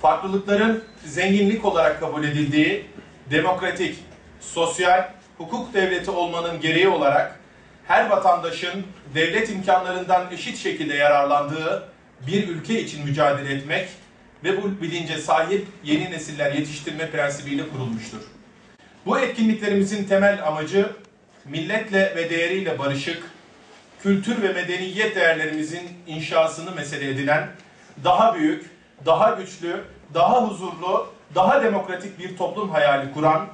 farklılıkların zenginlik olarak kabul edildiği, demokratik, sosyal, hukuk devleti olmanın gereği olarak her vatandaşın devlet imkanlarından eşit şekilde yararlandığı bir ülke için mücadele etmek ve bu bilince sahip yeni nesiller yetiştirme prensibiyle kurulmuştur. Bu etkinliklerimizin temel amacı milletle ve değeriyle barışık, kültür ve medeniyet değerlerimizin inşasını mesele edinen, daha büyük, daha güçlü, daha huzurlu, daha demokratik bir toplum hayali kuran,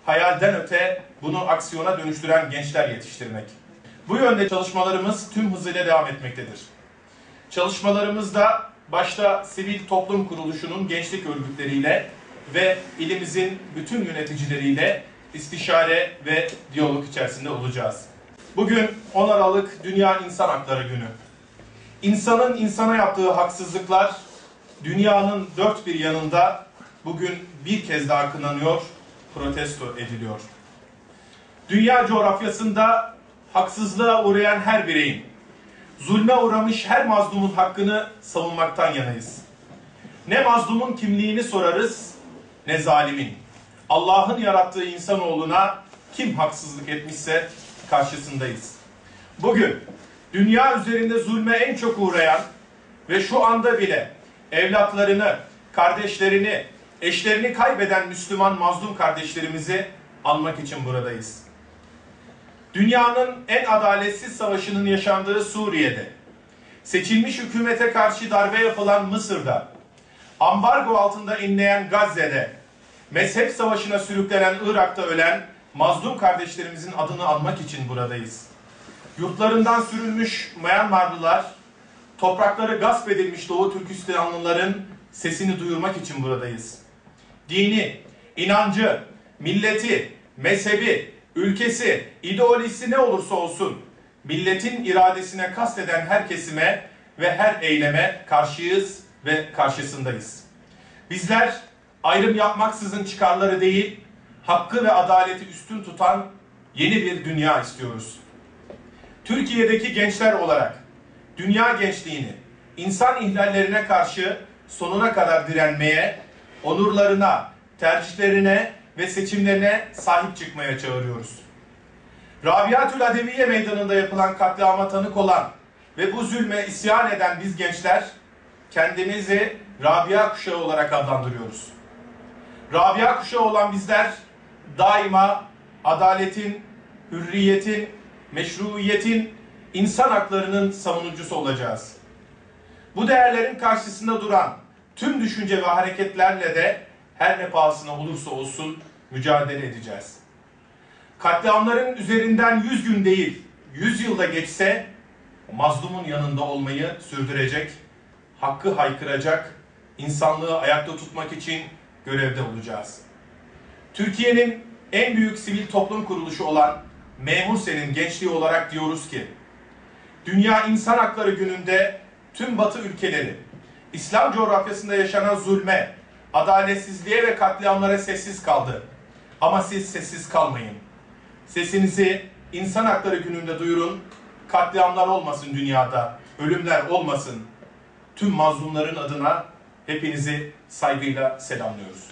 hayalden öte bunu aksiyona dönüştüren gençler yetiştirmek. Bu yönde çalışmalarımız tüm hızıyla devam etmektedir. Çalışmalarımızda başta sivil toplum kuruluşunun gençlik örgütleriyle ve ilimizin bütün yöneticileriyle istişare ve diyalog içerisinde olacağız. Bugün 10 Aralık Dünya İnsan Hakları Günü. İnsanın insana yaptığı haksızlıklar dünyanın dört bir yanında bugün bir kez daha kınanıyor, protesto ediliyor. Dünya coğrafyasında haksızlığa uğrayan her bireyin, zulme uğramış her mazlumun hakkını savunmaktan yanayız. Ne mazlumun kimliğini sorarız, ne zalimin. Allah'ın yarattığı insanoğluna kim haksızlık etmişse karşısındayız. Bugün dünya üzerinde zulme en çok uğrayan ve şu anda bile evlatlarını, kardeşlerini, eşlerini kaybeden Müslüman mazlum kardeşlerimizi anmak için buradayız. Dünyanın en adaletsiz savaşının yaşandığı Suriye'de, seçilmiş hükümete karşı darbe yapılan Mısır'da, ambargo altında inleyen Gazze'de, mezhep savaşına sürüklenen Irak'ta ölen mazlum kardeşlerimizin adını anmak için buradayız. Yurtlarından sürülmüş Myanmarlılar, toprakları gasp edilmiş Doğu Türkistanlıların sesini duyurmak için buradayız. Dini, inancı, milleti, mezhebi, ülkesi, ideolojisi ne olursa olsun milletin iradesine kasteden her kesime ve her eyleme karşıyız ve karşısındayız. Bizler ayrım yapmaksızın çıkarları değil, hakkı ve adaleti üstün tutan yeni bir dünya istiyoruz. Türkiye'deki gençler olarak dünya gençliğini insan ihlallerine karşı sonuna kadar direnmeye, onurlarına, tercihlerine ve seçimlerine sahip çıkmaya çağırıyoruz. Rabiatül Adeviye Meydanı'nda yapılan katliama tanık olan ve bu zulme isyan eden biz gençler kendimizi Rabia kuşağı olarak adlandırıyoruz. Rabia kuşağı olan bizler daima adaletin, hürriyetin, meşruiyetin, insan haklarının savunucusu olacağız. Bu değerlerin karşısında duran tüm düşünce ve hareketlerle de her ne pahasına olursa olsun mücadele edeceğiz. Katliamların üzerinden 100 gün değil, 100 yılda geçse mazlumun yanında olmayı sürdürecek, hakkı haykıracak, insanlığı ayakta tutmak için görevde olacağız. Türkiye'nin en büyük sivil toplum kuruluşu olan Memur Sen'in gençliği olarak diyoruz ki, Dünya İnsan Hakları Günü'nde tüm Batı ülkeleri, İslam coğrafyasında yaşanan zulme, adaletsizliğe ve katliamlara sessiz kaldı. Ama siz sessiz kalmayın. Sesinizi İnsan Hakları Günü'nde duyurun, katliamlar olmasın dünyada, ölümler olmasın. Tüm mazlumların adına hepinizi saygıyla selamlıyoruz.